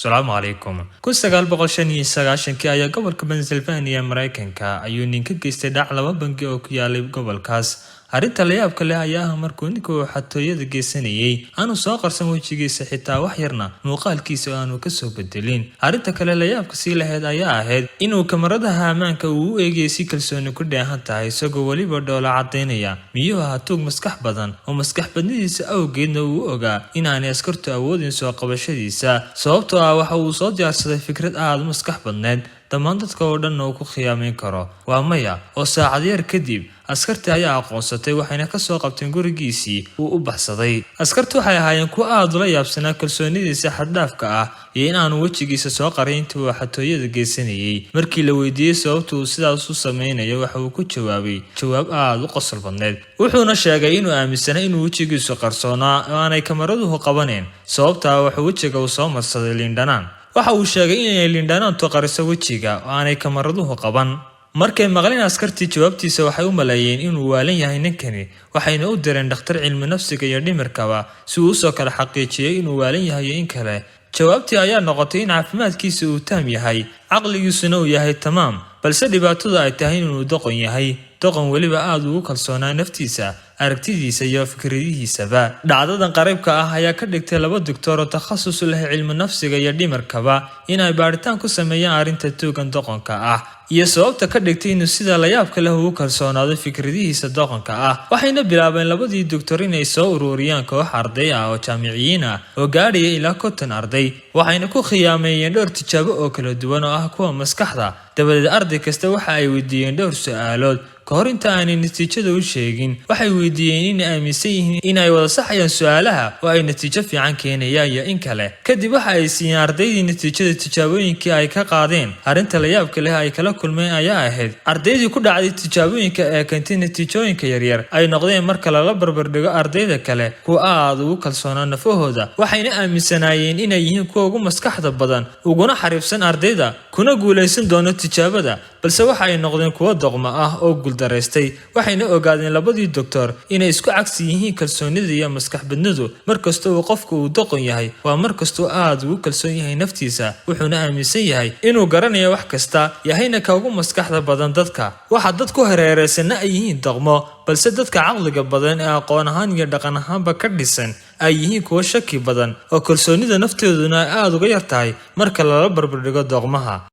Salaamu calaykum. 1995 ayaa gobolka Pennsylvania Mareykanka ayuu nin ka geystay dhac laba bangi oo ku yaalay gobolkaas. Arrinta la yaabka leh ayaa ah markuu ninku xatooyada geysanayay aanu soo qarsan wajigiisa xitaa wax yarna muuqaalkiisa aanu ka soo bedelin. Arrinta kale la yaabka sii lahayd ayaa ahayd inuu kamaradaha ammaanka uu u eegay si kalsooni ku dheehan tahay isagoo waliba dhoola cadeynaya miyuu ahaa tuug maskax badan oo maskax badnidiisa awgeedna uu ogaa inaanay askartu awoodin soo qabashadiisa sababtoo ah waxa uu soo diyaarsaday fikrad aad u maskax badneed dhammaan dadka oo dhan uu ku khiyaameyn karo. Waa maya oo saacad yar kadib askartii ayaa aqoonsatay waxayna ka soo qabteen gurigiisii uu u baxsaday. Askartu waxay ahaayeen kuwo aad ula yaabsanaa kalsoonidiisa xad dhaafka ah iyo in aanu wajigiisa soo qarin intii uu xatooyada geysanayay. Markii la weydiiyay sababta uu sidaas u sameynayo waxa uu ku jawaabay jawaab aad u qosol badneed. Wuxuuna sheegay inuu aaminsanaa inuu wajigiisu qarsoonaa oo aanay kamaraduhu qabaneen sababtaa waxa wajiga uu soo marsaday liindhanaan. Waxa uu sheegay inay liindhanaantu qariso wajiga oo aanay kamaraduhu qaban. Markay maqleen askartii jawaabtiisa waxay u maleeyeen inuu waalan yahay ninkani waxayna u direen dhakhtar cilmi nafsiga iyo dhimirkaba si uu soo kala xaqiijiyay inuu waalan yahay in kale. Jawaabtii ayaa noqotay in caafimaadkiisa uu taam yahay caqligiisuna uu yahay tamaam balse dhibaatadu ay tahay inuu doqon yahay doqon waliba aad ugu kalsoonaa naftiisa aragtidiisa iyo fikradihiisaba. Dhacdadan qariibka ah ayaa ka dhigtay laba doctor oo takhasus u leh cilmi nafsiga iyo dhimirkaba inay baaritaan ku sameeyaan arrinta tuugan doqonka ah iyo sababta ka dhigtay inuu sida la yaabka leh ugu kalsoonaado fikradihiisa doqonka ah. Waxayna bilaabeen labadii doctor inay soo ururiyaan koox arday ah oo jaamiciyiin ah oo gaadhaya ilaa 50 arday waxayna ku khiyaameeyeen dhowr tijaabo oo kala duwan oo ah kuwa maskaxda. Dabadeed arday kasta waxa ay weydiiyeen dhowr su'aalood kahor inta aanay natiijada u sheegin. Waxay weydiiyeen in ay aaminsan yihiin in ay wada saxayaan su'aalaha oo ay natiijo fiican keenayaan iyo in kale. Kadib waxa ay siiyeen ardaydii natiijada tijaabooyinkii ay ka qaadeen. Arrinta la yaabka leh ay kala kulmeen ayaa ahayd ardaydii ku dhacday tijaabooyinka ee keentay natiijooyinka yaryar ay noqdeen marka lala barbardhigo ardayda kale kuwa aad ugu kalsoonaa nafahooda waxayna aaminsanaayeen inay yihiin kuwa ugu maskaxda badan uguna xariifsan ardayda kuna guuleysan doona tijaabada balse waxa ay noqdeen kuwa doqmo ah oo guuldareystay. Waxayna ogaadeen labadii doctor inay isku cagsi yihiin kalsoonida iyo maskax badnidu. Markasta oo qofku uu doqon yahay waa markasta oo aad ugu kalsoon yahay naftiisa wuxuuna aaminsan yahay inuu garanayo wax kasta yahayna ka ugu maskaxda badan dadka. Waxa dadku hareeraysan ay yihiin doqmo balse dadka caqliga badan ee aqoon ahaan iyo dhaqan ahaanba ka dhisan ay yihiin kuwa shaki badan oo kalsoonida nafteeduna aad uga yar tahay marka lala barbardhigo doqmaha.